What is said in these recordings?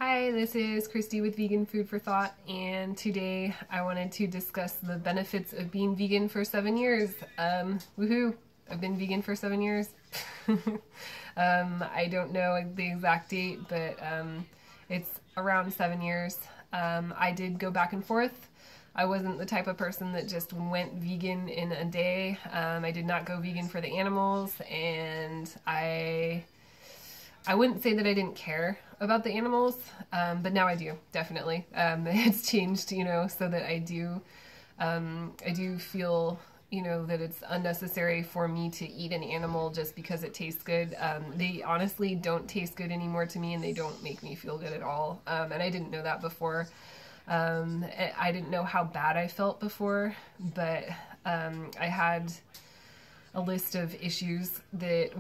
Hi, this is Christy with Vegan Food for Thought, and today I wanted to discuss the benefits of being vegan for 7 years. Woohoo! I've been vegan for 7 years. I don't know the exact date, but it's around 7 years. I did go back and forth. I wasn't the type of person that just went vegan in a day. I did not go vegan for the animals, and I wouldn't say that I didn't care about the animals, but now I do, definitely. It's changed, so that I do feel, that it's unnecessary for me to eat an animal just because it tastes good. They honestly don't taste good anymore to me, and they don't make me feel good at all. And I didn't know that before. I didn't know how bad I felt before, but I had a list of issues that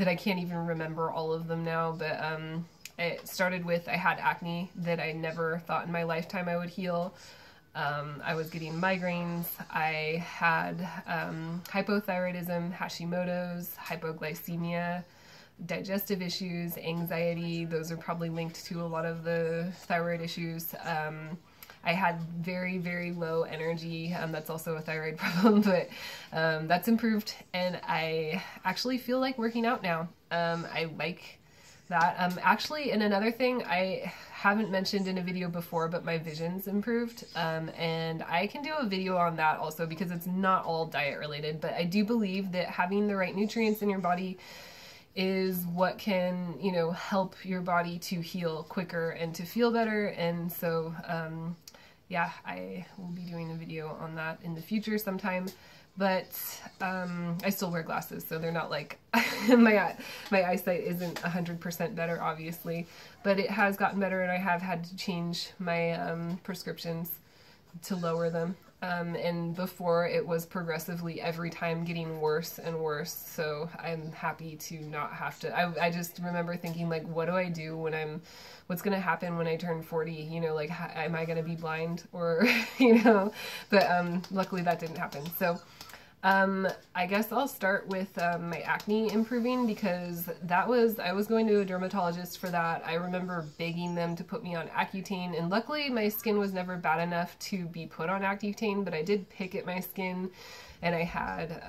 I can't even remember all of them now, but it started with I had acne that I never thought in my lifetime I would heal. I was getting migraines. I had hypothyroidism, Hashimoto's, hypoglycemia, digestive issues, anxiety. Those are probably linked to a lot of the thyroid issues. I had very, very low energy. That's also a thyroid problem, but that's improved, and I actually feel like working out now. I like that. Actually, and another thing I haven't mentioned in a video before, but my vision's improved, and I can do a video on that also because it's not all diet related, but I do believe that having the right nutrients in your body is what can, help your body to heal quicker and to feel better. And so, yeah, I will be doing a video on that in the future sometime, but I still wear glasses, so they're not like, my eyesight isn't 100% better, obviously, but it has gotten better, and I have had to change my prescriptions to lower them. And before it was progressively every time getting worse and worse, so I'm happy to not have to. I just remember thinking, like, what do I do when what's gonna happen when I turn 40, like, am I gonna be blind, or, but luckily that didn't happen. So I guess I'll start with my acne improving, because I was going to a dermatologist for that. I remember begging them to put me on Accutane, and luckily my skin was never bad enough to be put on Accutane, but I did pick at my skin, and I had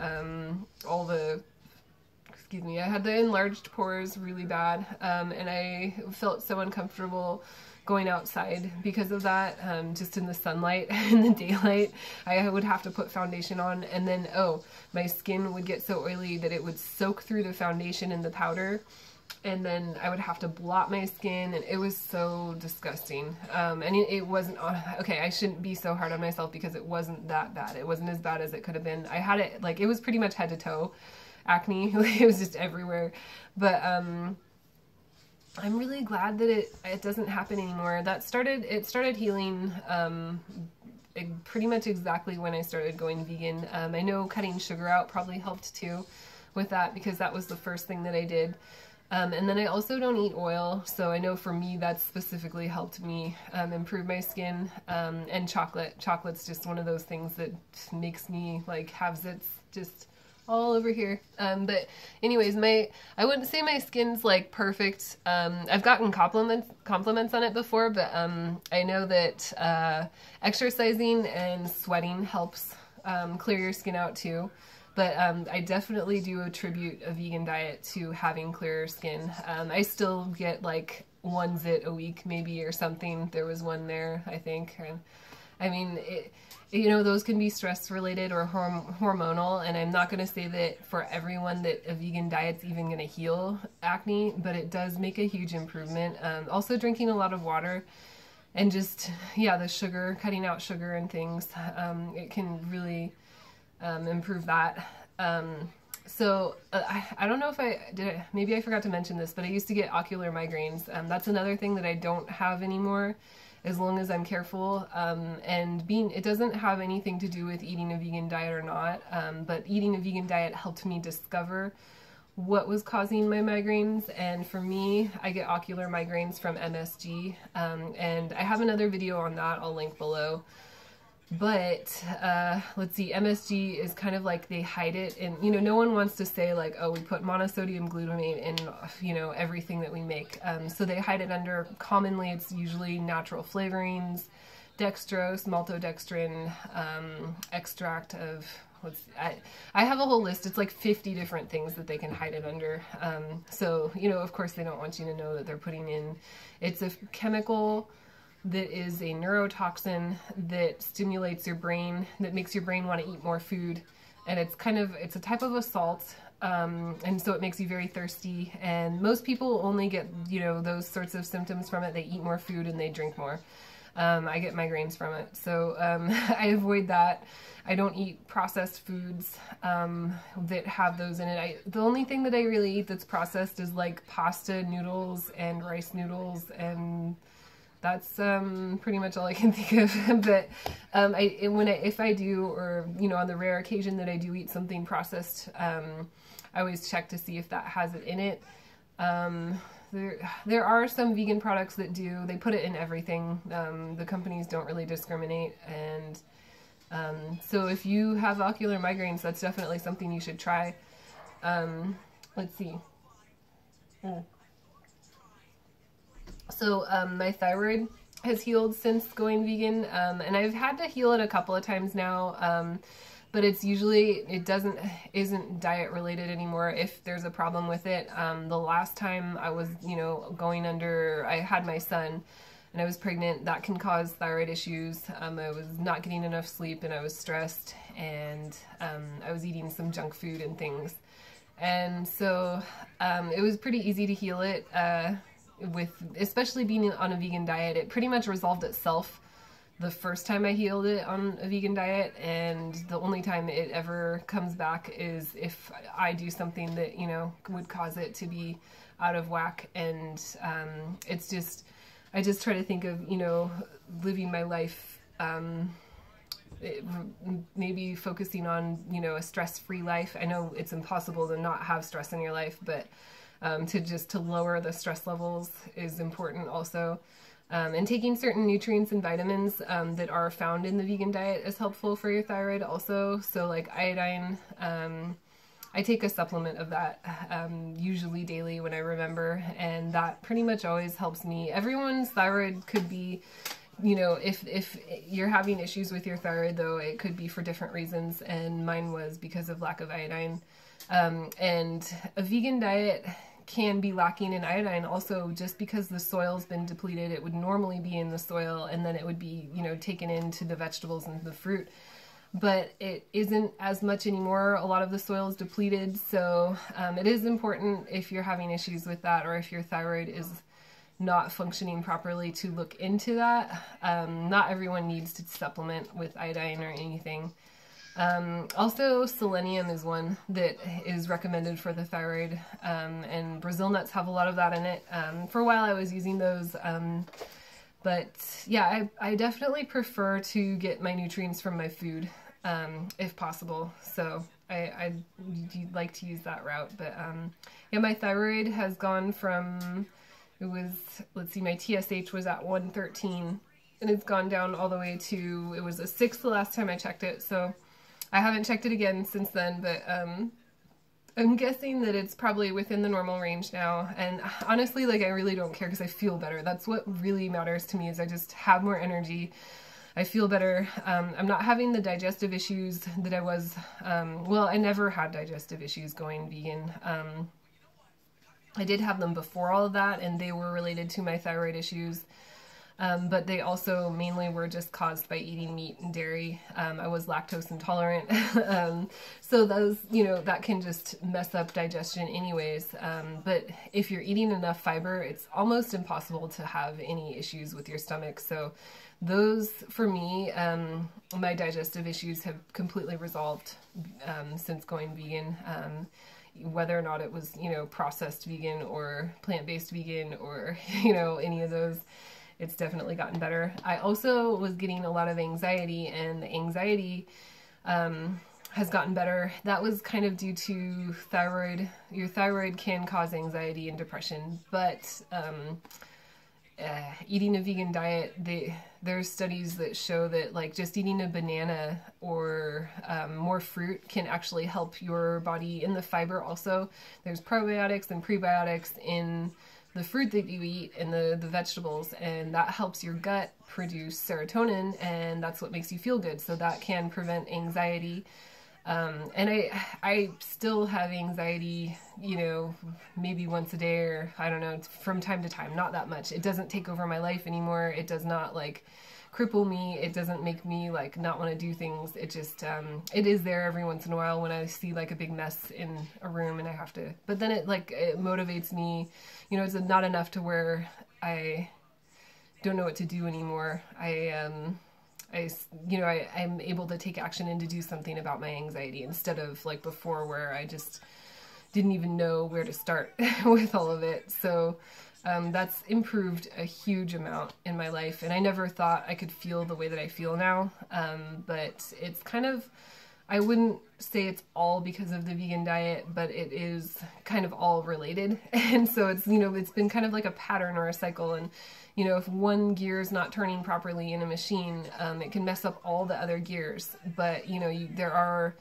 I had the enlarged pores really bad, and I felt so uncomfortable going outside because of that, just in the sunlight, in the daylight. I would have to put foundation on, and then, my skin would get so oily that it would soak through the foundation and the powder, and then I would have to blot my skin, and it was so disgusting. And it wasn't, okay, I shouldn't be so hard on myself, because it wasn't that bad. It wasn't as bad as it could have been. I had it, like, it was pretty much head to toe acne. It was just everywhere. But I'm really glad that it doesn't happen anymore. It started healing pretty much exactly when I started going vegan. I know cutting sugar out probably helped too with that, because that was the first thing that I did. And then I also don't eat oil, so I know for me that specifically helped me improve my skin. And chocolate's just one of those things that makes me like have zits just all over here. But anyways, I wouldn't say my skin's like perfect. I've gotten compliments on it before, but I know that exercising and sweating helps clear your skin out too. But I definitely do attribute a vegan diet to having clearer skin. I still get like 1 zit a week maybe, or something. There was one there, I think. And I mean, those can be stress related or hormonal, and I'm not going to say that for everyone that a vegan diet's even going to heal acne, but it does make a huge improvement. Also drinking a lot of water, and just, the sugar, cutting out sugar and things, it can really improve that. So I don't know if maybe I forgot to mention this, but I used to get ocular migraines. That's another thing that I don't have anymore, as long as I'm careful. And it doesn't have anything to do with eating a vegan diet or not, but eating a vegan diet helped me discover what was causing my migraines. And for me, I get ocular migraines from MSG, and I have another video on that I'll link below. But let's see, MSG is kind of like they hide it, and you know, no one wants to say like, oh, we put monosodium glutamate in, you know, everything that we make. So they hide it under, commonly it's usually natural flavorings, dextrose, maltodextrin, extract of, I have a whole list. It's like 50 different things that they can hide it under. So, you know, of course they don't want you to know that they're putting in, it's a chemical that is a neurotoxin that stimulates your brain, that makes your brain want to eat more food. And it's kind of, it's a type of a salt. And so it makes you very thirsty. And most people only get, you know, those sorts of symptoms from it. They eat more food and they drink more. I get migraines from it. So I avoid that. I don't eat processed foods that have those in it. The only thing that I really eat that's processed is like pasta noodles and rice noodles, and that's pretty much all I can think of. But if I do, or you know, on the rare occasion that I do eat something processed, I always check to see if that has it in it. There are some vegan products that do. They put it in everything. The companies don't really discriminate, and so if you have ocular migraines, that's definitely something you should try. Let's see. So my thyroid has healed since going vegan, and I've had to heal it a couple of times now, but it's usually, isn't diet related anymore if there's a problem with it. The last time I was, you know, I had my son and I was pregnant, that can cause thyroid issues. I was not getting enough sleep and I was stressed, and I was eating some junk food and things. And so it was pretty easy to heal it. Especially being on a vegan diet, it pretty much resolved itself the first time I healed it on a vegan diet, and the only time it ever comes back is if I do something that, you know, would cause it to be out of whack. And it's just, I just try to think of, you know, living my life, maybe focusing on, you know, a stress-free life. I know it's impossible to not have stress in your life, but to lower the stress levels is important also. And taking certain nutrients and vitamins that are found in the vegan diet is helpful for your thyroid also. So like iodine, I take a supplement of that usually daily when I remember, and that pretty much always helps me. Everyone's thyroid could be, you know, if you're having issues with your thyroid though, it could be for different reasons, and mine was because of lack of iodine. And a vegan diet can be lacking in iodine also, just because the soil's been depleted. It would normally be in the soil, and then it would be, you know, taken into the vegetables and the fruit, but it isn't as much anymore. A lot of the soil is depleted, so it is important if you're having issues with that, or if your thyroid is not functioning properly, to look into that. Not everyone needs to supplement with iodine or anything. Also, selenium is one that is recommended for the thyroid, and Brazil nuts have a lot of that in it. For a while I was using those, but yeah, I definitely prefer to get my nutrients from my food, if possible. So I like to use that route. But yeah, my thyroid has gone from, it was, let's see, my TSH was at 113, and it's gone down all the way to, it was a 6 the last time I checked it, so I haven't checked it again since then, but I'm guessing that it's probably within the normal range now. And honestly, like, I really don't care because I feel better. That's what really matters to me, is I just have more energy. I feel better. I'm not having the digestive issues that I was, well, I never had digestive issues going vegan. I did have them before all of that, and they were related to my thyroid issues. But they also mainly were just caused by eating meat and dairy. I was lactose intolerant. So those, you know, that can just mess up digestion anyways. But if you're eating enough fiber, it's almost impossible to have any issues with your stomach. So those, for me, my digestive issues have completely resolved since going vegan. Whether or not it was, you know, processed vegan or plant-based vegan, or, you know, any of those, it's definitely gotten better. I also was getting a lot of anxiety, and the anxiety has gotten better. That was kind of due to thyroid. Your thyroid can cause anxiety and depression, but eating a vegan diet, there's studies that show that like just eating a banana or more fruit can actually help your body in the fiber also. There's probiotics and prebiotics in the fruit that you eat and the vegetables, and that helps your gut produce serotonin, and that's what makes you feel good. So that can prevent anxiety. And I still have anxiety, you know, maybe once a day, or I don't know, from time to time, not that much. It doesn't take over my life anymore. It does not like cripple me. It doesn't make me like not want to do things. It just, it is there every once in a while when I see like a big mess in a room and I have to, but then it like, it motivates me, you know, it's not enough to where I don't know what to do anymore. I'm able to take action and to do something about my anxiety instead of like before where I just didn't even know where to start with all of it. So that's improved a huge amount in my life, and I never thought I could feel the way that I feel now. But it's kind of, I wouldn't say it's all because of the vegan diet, but it is kind of all related. And so it's, you know, it's been kind of like a pattern or a cycle. And, you know, if one gear is not turning properly in a machine, it can mess up all the other gears. But, you know, there are,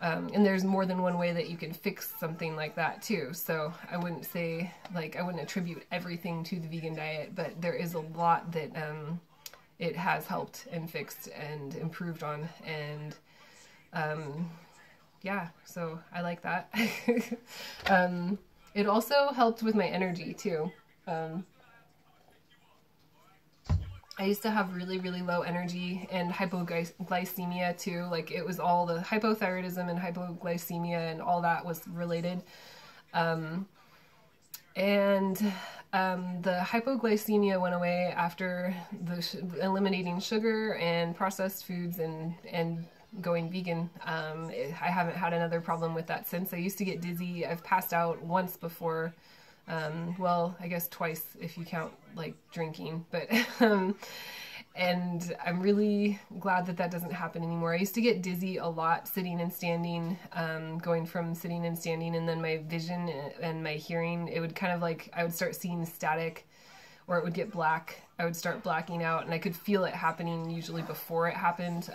and there's more than one way that you can fix something like that too. So I wouldn't say, like, I wouldn't attribute everything to the vegan diet, but there is a lot that it has helped and fixed and improved on. And yeah, so I like that. It also helped with my energy too. I used to have really, really low energy and hypoglycemia too. Like it was all the hypothyroidism and hypoglycemia and all that was related. The hypoglycemia went away after eliminating sugar and processed foods and going vegan. I haven't had another problem with that since. I used to get dizzy. I've passed out once before. Well, I guess twice if you count like drinking, but and I'm really glad that that doesn't happen anymore. I used to get dizzy a lot sitting and standing, going from sitting and standing, and then my vision and my hearing, it would kind of like, I would start seeing static, or it would get black. I would start blacking out, and I could feel it happening usually before it happened.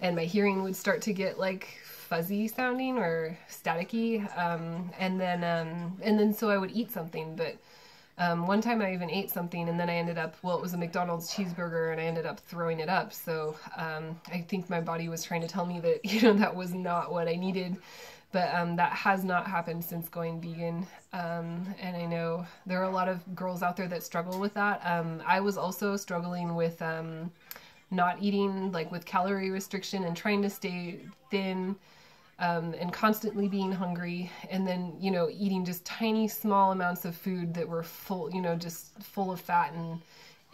And my hearing would start to get like fuzzy sounding or staticky, and then so I would eat something. But one time I even ate something, and then I ended up, well, it was a McDonald's cheeseburger, and I ended up throwing it up. So I think my body was trying to tell me that, you know, that was not what I needed. But that has not happened since going vegan. And I know there are a lot of girls out there that struggle with that. I was also struggling with not eating, like with calorie restriction and trying to stay thin, and constantly being hungry, and then, you know, eating just tiny small amounts of food that were full, you know, just full of fat and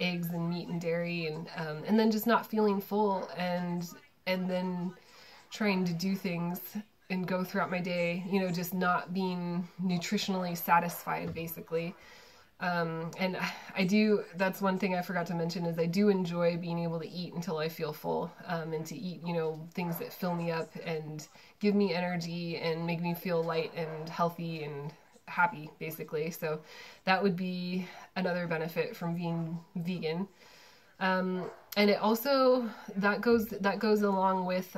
eggs and meat and dairy, and then just not feeling full, and then trying to do things and go throughout my day, you know, just not being nutritionally satisfied, basically. And I do, that's one thing I forgot to mention, is I do enjoy being able to eat until I feel full, and to eat, you know, things that fill me up and give me energy and make me feel light and healthy and happy, basically. So that would be another benefit from being vegan. And it also, that goes along with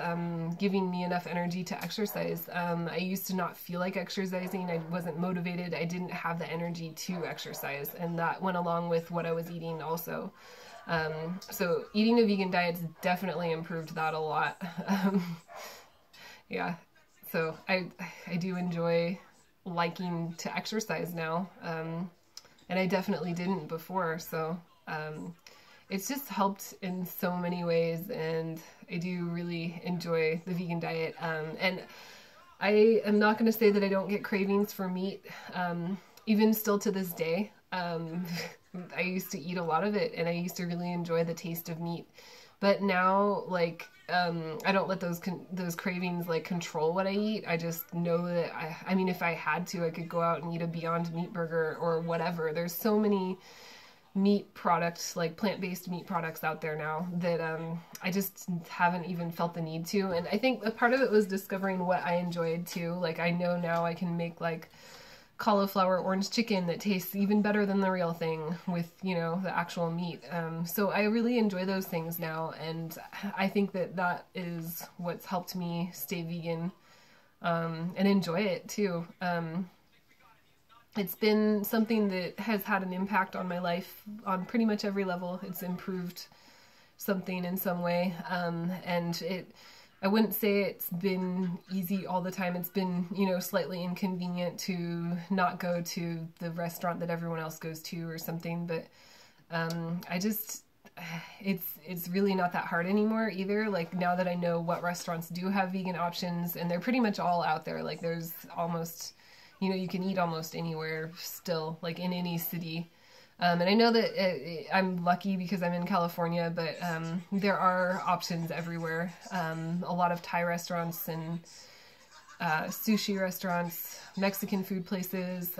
giving me enough energy to exercise. I used to not feel like exercising. I wasn't motivated. I didn't have the energy to exercise, and that went along with what I was eating also. So eating a vegan diet's definitely improved that a lot. Yeah, so I do enjoy liking to exercise now, and I definitely didn't before. So it's just helped in so many ways, and I do really enjoy the vegan diet. And I am not going to say that I don't get cravings for meat, even still to this day. I used to eat a lot of it, and I used to really enjoy the taste of meat. But now, like, I don't let those cravings like control what I eat. I just know that I mean, if I had to, I could go out and eat a Beyond Meat burger or whatever. There's so many meat products, like plant-based meat products out there now, that I just haven't even felt the need to. And I think a part of it was discovering what I enjoyed too. Like, I know now I can make like cauliflower orange chicken that tastes even better than the real thing with, you know, the actual meat. So I really enjoy those things now, and I think that that is what's helped me stay vegan, and enjoy it too. It's been something that has had an impact on my life on pretty much every level. It's improved something in some way, and I wouldn't say it's been easy all the time. It's been, you know, slightly inconvenient to not go to the restaurant that everyone else goes to or something, but it's really not that hard anymore either. Like, now that I know what restaurants do have vegan options, and they're pretty much all out there, like there's almost, you know, you can eat almost anywhere still, like in any city. And I know that I'm lucky because I'm in California, but there are options everywhere. A lot of Thai restaurants and sushi restaurants, Mexican food places,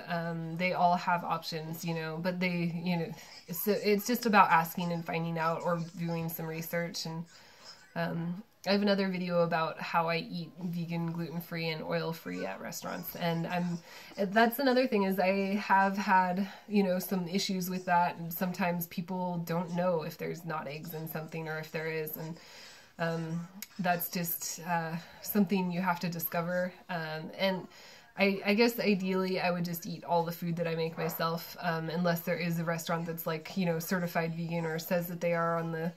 they all have options, you know, but they, you know, so it's just about asking and finding out or doing some research. And I have another video about how I eat vegan, gluten-free, and oil-free at restaurants, and that's another thing, is I have had, you know, some issues with that, and sometimes people don't know if there's not eggs in something or if there is, and that's just something you have to discover, and I guess ideally I would just eat all the food that I make myself, unless there is a restaurant that's like, you know, certified vegan or says that they are on the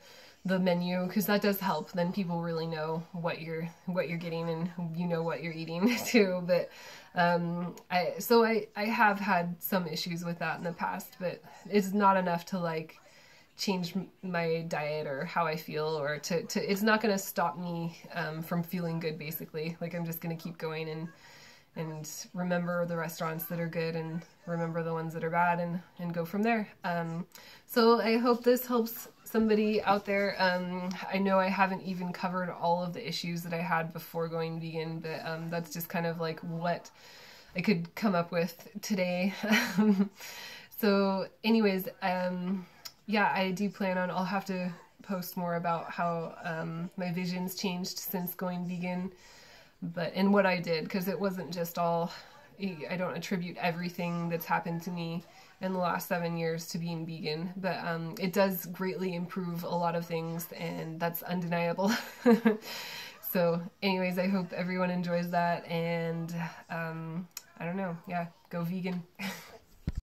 menu, because that does help. Then people really know what you're getting, and you know what you're eating too. But I have had some issues with that in the past, but it's not enough to like change my diet or how I feel, or to it's not going to stop me from feeling good, basically. Like, I'm just going to keep going and remember the restaurants that are good and remember the ones that are bad, and go from there. So I hope this helps somebody out there. I know I haven't even covered all of the issues that I had before going vegan, but that's just kind of like what I could come up with today. So anyways, yeah, I do plan on, I'll have to post more about how my vision's changed since going vegan, and what I did, because it wasn't just all, I don't attribute everything that's happened to me in the last 7 years to being vegan, but it does greatly improve a lot of things, and that's undeniable. So anyways, I hope everyone enjoys that, and I don't know, yeah, go vegan.